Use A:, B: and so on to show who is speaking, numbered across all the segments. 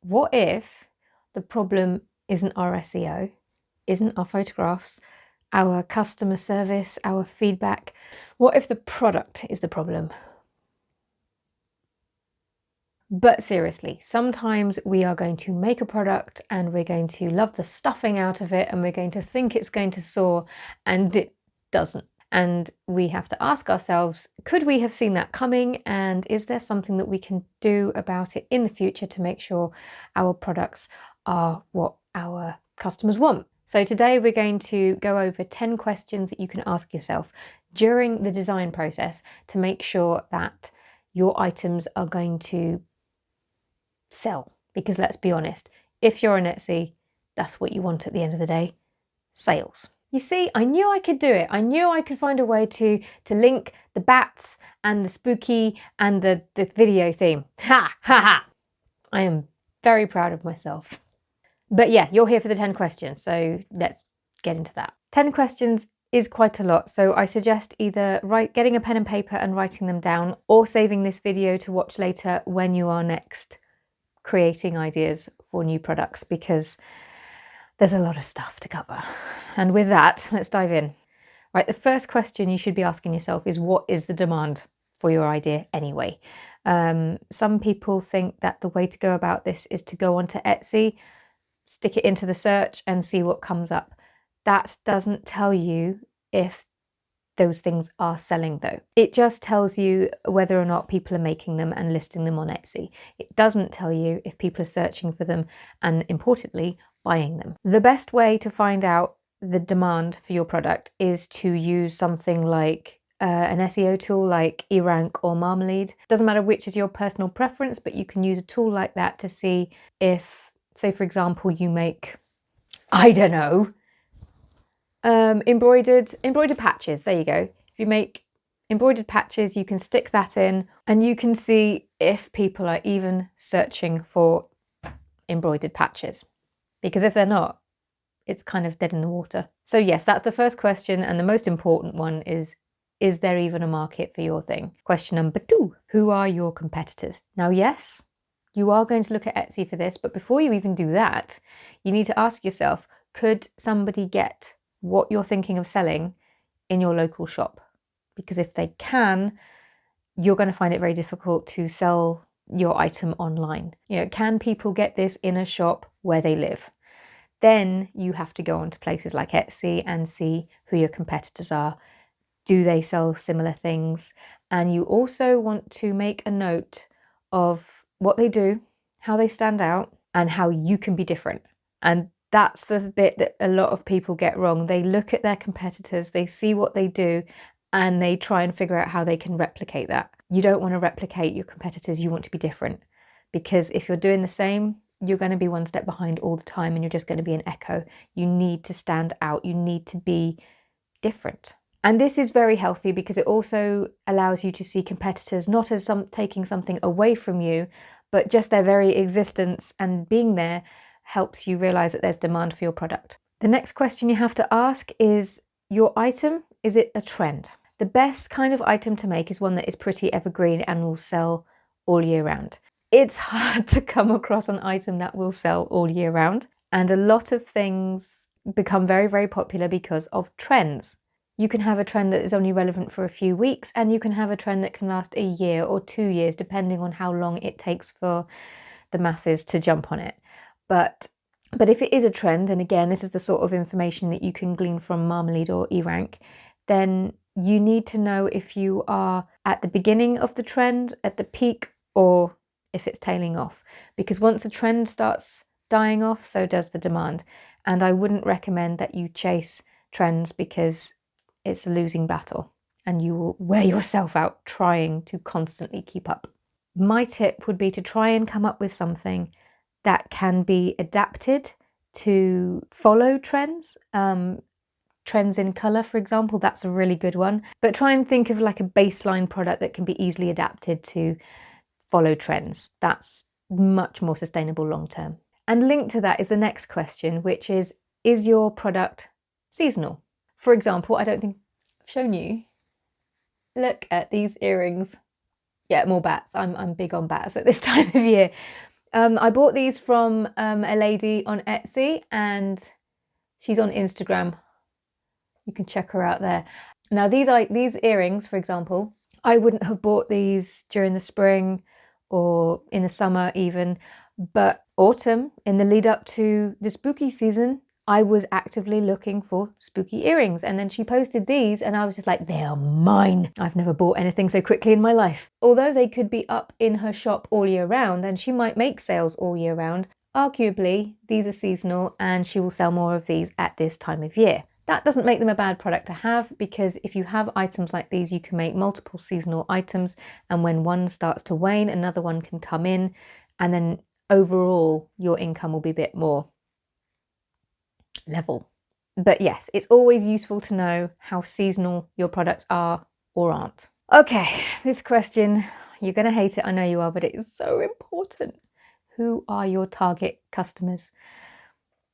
A: what if the problem isn't our SEO, isn't our photographs, our customer service, our feedback? What if the product is the problem? But seriously, sometimes we are going to make a product and we're going to love the stuffing out of it and we're going to think it's going to soar, and it doesn't. And we have to ask ourselves, could we have seen that coming? And is there something that we can do about it in the future to make sure our products are what our customers want? So today we're going to go over 10 questions that you can ask yourself during the design process to make sure that your items are going to sell. Because let's be honest, if you're on Etsy, that's what you want at the end of the day, sales. You see, I knew I could do it. I knew I could find a way to link the bats and the spooky and the video theme. Ha ha ha! I am very proud of myself. But yeah, you're here for the 10 questions, so let's get into that. 10 questions is quite a lot, so I suggest either getting a pen and paper and writing them down, or saving this video to watch later when you are next creating ideas for new products, because there's a lot of stuff to cover. And with that, let's dive in. Right, the first question you should be asking yourself is, what is the demand for your idea anyway? Some people think that the way to go about this is to go onto Etsy, stick it into the search and see what comes up. That doesn't tell you if those things are selling though. It just tells you whether or not people are making them and listing them on Etsy. It doesn't tell you if people are searching for them and, importantly, buying them. The best way to find out the demand for your product is to use something like an SEO tool like eRank or Marmalade. Doesn't matter which is your personal preference, but you can use a tool like that to see if, say for example, you make, I don't know, embroidered patches. There you go. If you make embroidered patches, you can stick that in and you can see if people are even searching for embroidered patches. Because if they're not, it's kind of dead in the water. So yes, that's the first question, and the most important one is there even a market for your thing? Question number 2, who are your competitors? Now yes, you are going to look at Etsy for this, but before you even do that, you need to ask yourself, could somebody get what you're thinking of selling in your local shop? Because if they can, you're going to find it very difficult to sell your item online. You know, can people get this in a shop where they live? Then you have to go on to places like Etsy and see who your competitors are. Do they sell similar things? And you also want to make a note of what they do, how they stand out, and how you can be different. And that's the bit that a lot of people get wrong. They look at their competitors, they see what they do, and they try and figure out how they can replicate that. You don't want to replicate your competitors, you want to be different. Because if you're doing the same, you're going to be one step behind all the time and you're just going to be an echo. You need to stand out, you need to be different. And this is very healthy because it also allows you to see competitors not as taking something away from you, but just their very existence and being there helps you realize that there's demand for your product. The next question you have to ask is, your item, is it a trend? The best kind of item to make is one that is pretty evergreen and will sell all year round. It's hard to come across an item that will sell all year round, and a lot of things become very, very popular because of trends. You can have a trend that is only relevant for a few weeks, and you can have a trend that can last a year or 2 years, depending on how long it takes for the masses to jump on it. But if it is a trend, and again, this is the sort of information that you can glean from Marmalade or eRank, then you need to know if you are at the beginning of the trend, at the peak, or if it's tailing off. Because once a trend starts dying off, so does the demand. And I wouldn't recommend that you chase trends because it's a losing battle and you will wear yourself out trying to constantly keep up. My tip would be to try and come up with something that can be adapted to follow trends. Trends in colour, for example, that's a really good one. But try and think of like a baseline product that can be easily adapted to follow trends. That's much more sustainable long term. And linked to that is the next question, which is your product seasonal? For example, I don't think I've shown you. Look at these earrings. Yeah, more bats. I'm big on bats at this time of year. I bought these from a lady on Etsy, and she's on Instagram. You can check her out there. Now these earrings, for example, I wouldn't have bought these during the spring or in the summer even, but autumn, in the lead up to the spooky season, I was actively looking for spooky earrings. And then she posted these and I was just like, they are mine. I've never bought anything so quickly in my life. Although they could be up in her shop all year round and she might make sales all year round, arguably these are seasonal and she will sell more of these at this time of year. That doesn't make them a bad product to have, because if you have items like these, you can make multiple seasonal items, and when one starts to wane, another one can come in, and then overall your income will be a bit more level. But yes, it's always useful to know how seasonal your products are or aren't. Okay, this question, you're going to hate it, I know you are, but it is so important. Who are your target customers?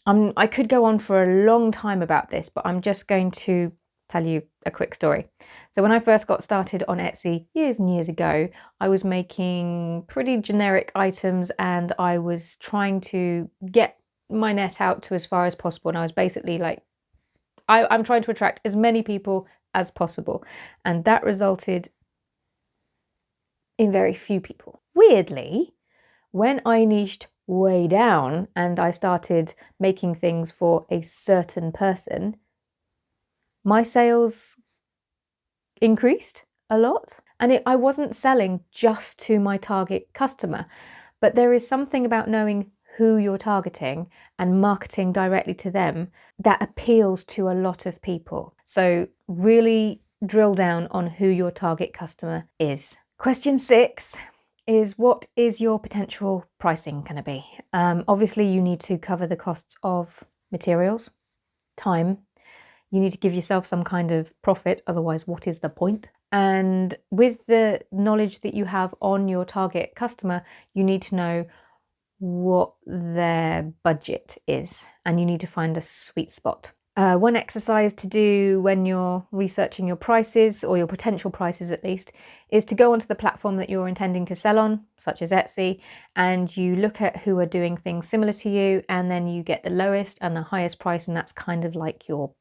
A: I could go on for a long time about this, but I'm just going to tell you a quick story. So when I first got started on Etsy years and years ago, I was making pretty generic items and I was trying to get my net out to as far as possible. And I was basically like, I'm trying to attract as many people as possible. And that resulted in very few people. Weirdly, when I niched way down and I started making things for a certain person, my sales increased a lot. And I wasn't selling just to my target customer, but there is something about knowing who you're targeting and marketing directly to them that appeals to a lot of people. So really drill down on who your target customer is. Question 6 is, what is your potential pricing going to be? Obviously, you need to cover the costs of materials, time. You need to give yourself some kind of profit, otherwise what is the point? And with the knowledge that you have on your target customer, you need to know what their budget is, and you need to find a sweet spot. One exercise to do when you're researching your prices, or your potential prices at least, is to go onto the platform that you're intending to sell on, such as Etsy, and you look at who are doing things similar to you, and then you get the lowest and the highest price, and that's kind of like your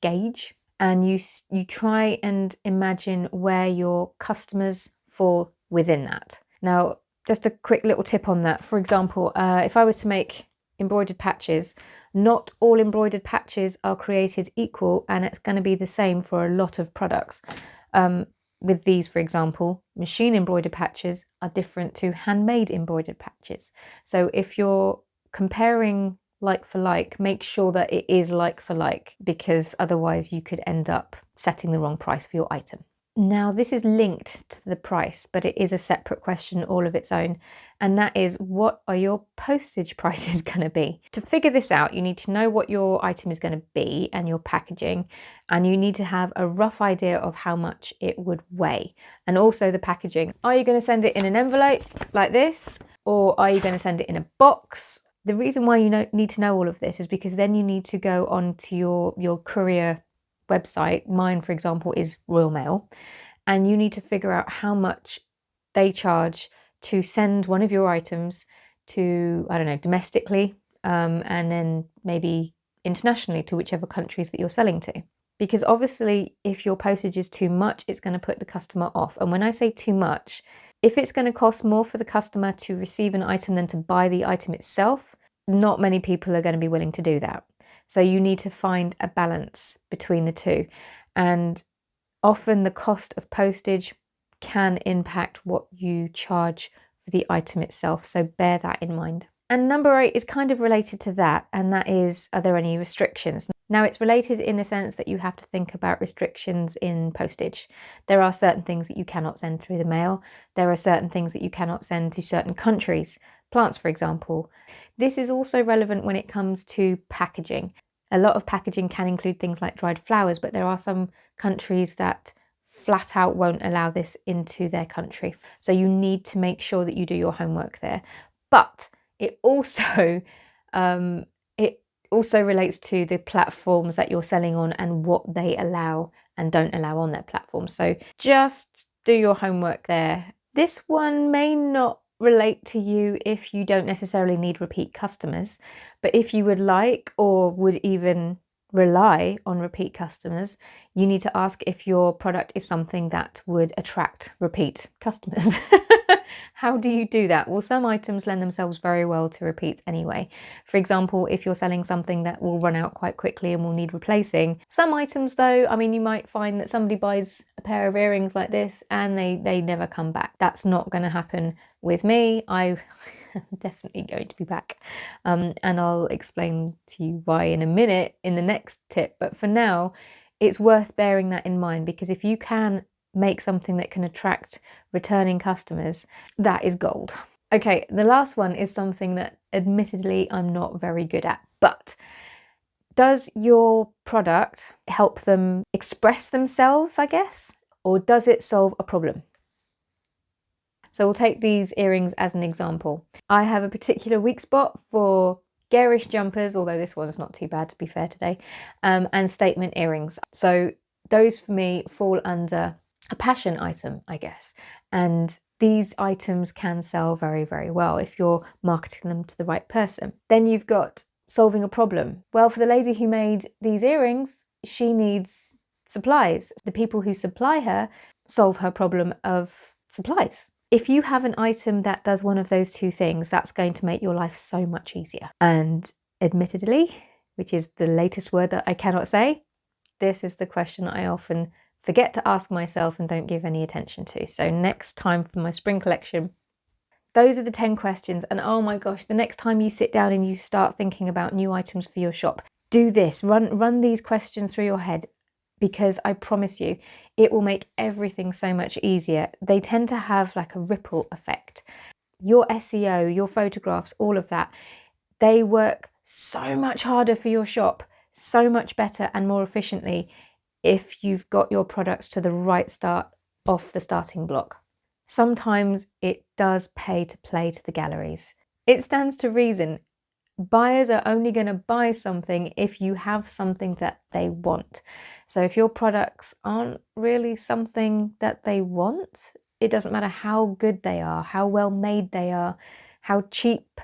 A: gauge. And you try and imagine where your customers fall within that. Now, just a quick little tip on that. For example, if I was to make embroidered patches, not all embroidered patches are created equal, and it's going to be the same for a lot of products. With these, for example, machine embroidered patches are different to handmade embroidered patches. So if you're comparing like for like, make sure that it is like for like, because otherwise you could end up setting the wrong price for your item. Now, this is linked to the price, but it is a separate question all of its own. And that is, what are your postage prices going to be? To figure this out, you need to know what your item is going to be and your packaging. And you need to have a rough idea of how much it would weigh. And also the packaging. Are you going to send it in an envelope like this? Or are you going to send it in a box? The reason why you need to know all of this is because then you need to go onto your courier website. Mine, for example, is Royal Mail, and you need to figure out how much they charge to send one of your items to, I don't know, domestically, and then maybe internationally to whichever countries that you're selling to. Because obviously, if your postage is too much, it's going to put the customer off. And when I say too much, if it's going to cost more for the customer to receive an item than to buy the item itself, not many people are going to be willing to do that. So you need to find a balance between the two. And often the cost of postage can impact what you charge for the item itself. So bear that in mind. And number 8 is kind of related to that. And that is, are there any restrictions? Now, it's related in the sense that you have to think about restrictions in postage. There are certain things that you cannot send through the mail. There are certain things that you cannot send to certain countries. Plants, for example. This is also relevant when it comes to packaging. A lot of packaging can include things like dried flowers, but there are some countries that flat out won't allow this into their country. So you need to make sure that you do your homework there. But it also relates to the platforms that you're selling on and what they allow and don't allow on their platform. So just do your homework there. This one may not relate to you if you don't necessarily need repeat customers, but if you would like or would even rely on repeat customers, you need to ask if your product is something that would attract repeat customers. How do you do that? Well, some items lend themselves very well to repeats anyway. For example, if you're selling something that will run out quite quickly and will need replacing. Some items though, I mean, you might find that somebody buys a pair of earrings like this and they never come back. That's not going to happen with me. I'm definitely going to be back. And I'll explain to you why in a minute in the next tip. But for now, it's worth bearing that in mind, because if you can make something that can attract returning customers, that is gold. Okay, the last one is something that admittedly I'm not very good at, but does your product help them express themselves, I guess? Or does it solve a problem? So we'll take these earrings as an example. I have a particular weak spot for garish jumpers, although this one's not too bad to be fair today, and statement earrings. So those for me fall under a passion item, I guess. And these items can sell very, very well if you're marketing them to the right person. Then you've got solving a problem. Well, for the lady who made these earrings, she needs supplies. The people who supply her solve her problem of supplies. If you have an item that does one of those two things, that's going to make your life so much easier. And admittedly, which is the latest word that I cannot say, this is the question I often forget to ask myself and don't give any attention to. So next time for my spring collection, those are the 10 questions. And oh my gosh, the next time you sit down and you start thinking about new items for your shop, do this, run these questions through your head, because I promise you, it will make everything so much easier. They tend to have like a ripple effect. Your SEO, your photographs, all of that, they work so much harder for your shop, so much better and more efficiently if you've got your products to the right start off the starting block. Sometimes it does pay to play to the galleries. It stands to reason. Buyers are only going to buy something if you have something that they want. So if your products aren't really something that they want, it doesn't matter how good they are, how well made they are, how cheap,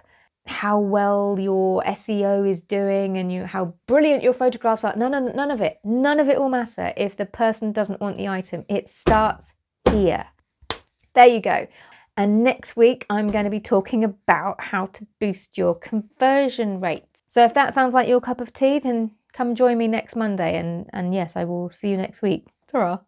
A: how well your SEO is doing, and how brilliant your photographs are. None of it will matter if the person doesn't want the item. It starts here. There you go. And next week, I'm going to be talking about how to boost your conversion rate. So if that sounds like your cup of tea, then come join me next Monday. And yes, I will see you next week. Ta-ra.